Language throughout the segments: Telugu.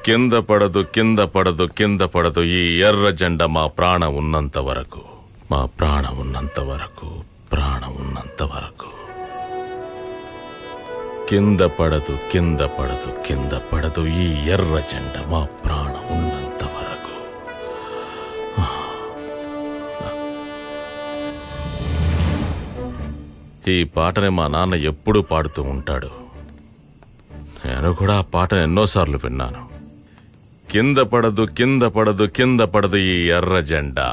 కింద పడదు కింద పడదు కింద పడదు ఈ ఎర్ర జెండా మా ప్రాణం ఉన్నంత వరకు, మా ప్రాణం ఉన్నంత వరకు, ప్రాణం ఉన్నంత వరకు. కింద పడదు కింద పడదు కింద పడదు ఈ ఎర్ర జెండా మా ప్రాణం ఉన్నంత వరకు. ఈ పాటని మా నాన్న ఎప్పుడూ పాడుతూ ఉంటాడు. నేను కూడా ఆ పాటను ఎన్నోసార్లు విన్నాను. కింద పడదు కింద పడదు కింద పడదు ఈ ఎర్ర జెండా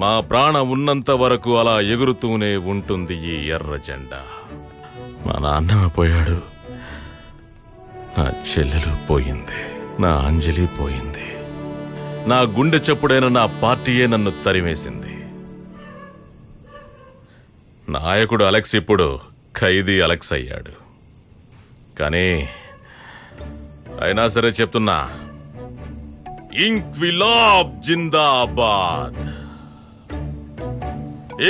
మా ప్రాణం ఉన్నంత వరకు అలా ఎగురుతూనే ఉంటుంది ఈ ఎర్ర జెండా. మా నాన్న పోయాడు, నా చెల్లెలు పోయింది, నా అంజలి పోయింది, నా గుండె చప్పుడైన నా పార్టీయే నన్ను తరిమేసింది. నాయకుడు అలెక్స్ ఇప్పుడు ఖైదీ అలెక్స్ అయ్యాడు. కానీ అయినా సరే చెప్తున్నా, ఇంక్విలాబ్ జిందాబాద్,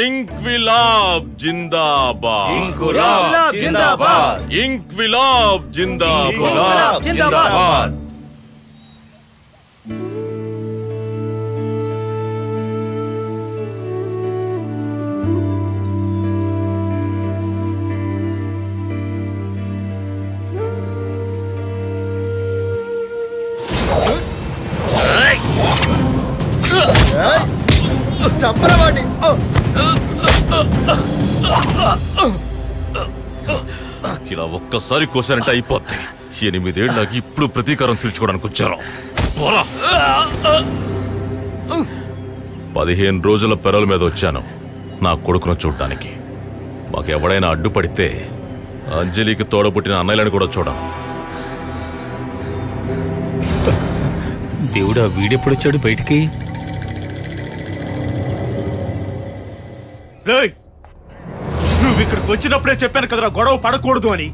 ఇంక్విలాబ్ జిందాబాద్, ఇంక్విలాబ్ జిందాబాద్, ఇంక్విలాబ్ జిందాబాద్, జిందాబాద్. చంపరవాడి ఇలా ఒక్కసారి కోసారంటే అయిపోద్ది. 8 ఏళ్ళకి ఇప్పుడు ప్రతీకారం తీర్చుకోవడానికి వచ్చారు. 15 రోజుల పెరల మీద వచ్చాను నా కొడుకును చూడటానికి. మాకెవడైనా అడ్డుపడితే అంజలికి తోడబుట్టిన అన్నయ్యలను కూడా చూడం. దేవుడా, వీడెప్పుడొచ్చాడు బయటికి? నువ్వు ఇక్కడికి వచ్చినప్పుడే చెప్పాను కదరా గొడవ పడకూడదు అని.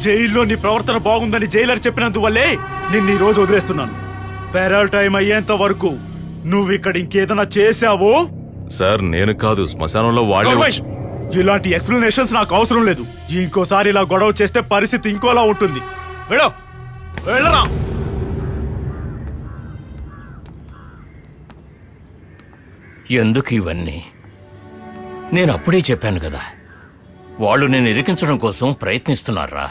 జైల్లో నీ ప్రవర్తన బాగుందని జైలర్ చెప్పినందువల్లే నిన్ను ఈ రోజు వదిలేస్తున్నాను. పెరల్ టైం అయ్యేంత వరకు నువ్వు ఇక్కడ ఇంకేదైనా చేశావో. సార్ నేను కాదు, శ్మశానంలో వాళ్ళే. ఇలాంటి ఎక్స్ప్లెనేషన్స్ నాకు అవసరం లేదు. ఇంకోసారి ఇలా గొడవ చేస్తే పరిస్థితి ఇంకోలా ఉంటుంది. వెళ్ళరా. ఎందుకు ఇవన్నీ? నేను అప్పుడే చెప్పాను కదా, వాళ్ళు నేను ఇరికించడం కోసం ప్రయత్నిస్తున్నారా?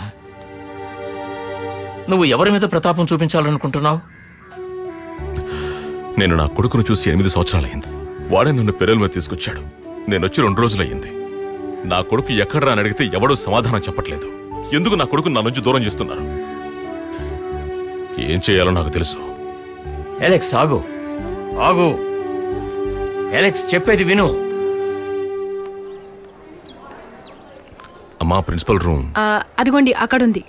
నువ్వు ఎవరి మీద ప్రతాపం చూపించాలనుకుంటున్నావు? నేను నా కొడుకును చూసి 8 సంవత్సరాలయ్యింది. వాడే నన్ను పెరల మీద తీసుకొచ్చాడు. నేను వచ్చి 2 రోజులయ్యింది. నా కొడుకు ఎక్కడరా అని అడిగితే ఎవడూ సమాధానం చెప్పట్లేదు. ఎందుకు నా కొడుకును నా నుంచి దూరం చేస్తున్నారు? ఏం చేయాలో నాకు తెలుసు. అలెక్స్ ఆగు, ఆగు. అలెక్స్ చెప్పేది విను. అమ్మా, ప్రిన్సిపల్ రూమ్ అదిగోండి అక్కడుంది.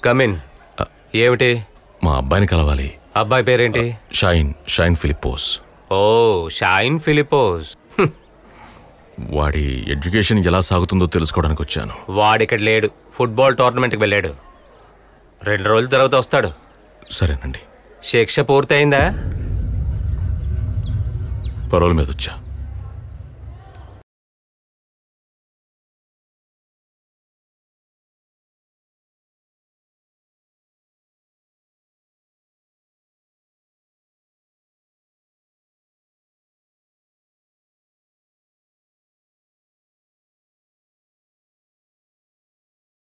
కమిన్. ఏమిటి? మా అబ్బాయిని కలవాలి. అబ్బాయి పేరేంటి? షైన్ ఫిలిపోస్. ఓ, షైన్ ఫిలిపోస్. వాడి ఎడ్యుకేషన్ ఎలా సాగుతుందో తెలుసుకోవడానికి వచ్చాను. వాడిక్కడ లేడు, ఫుట్బాల్ టోర్నమెంట్కి వెళ్ళాడు. 2 రోజుల తర్వాత వస్తాడు. సరేనండి. శిక్ష పూర్తయిందా? పరోల్ మీద వచ్చా.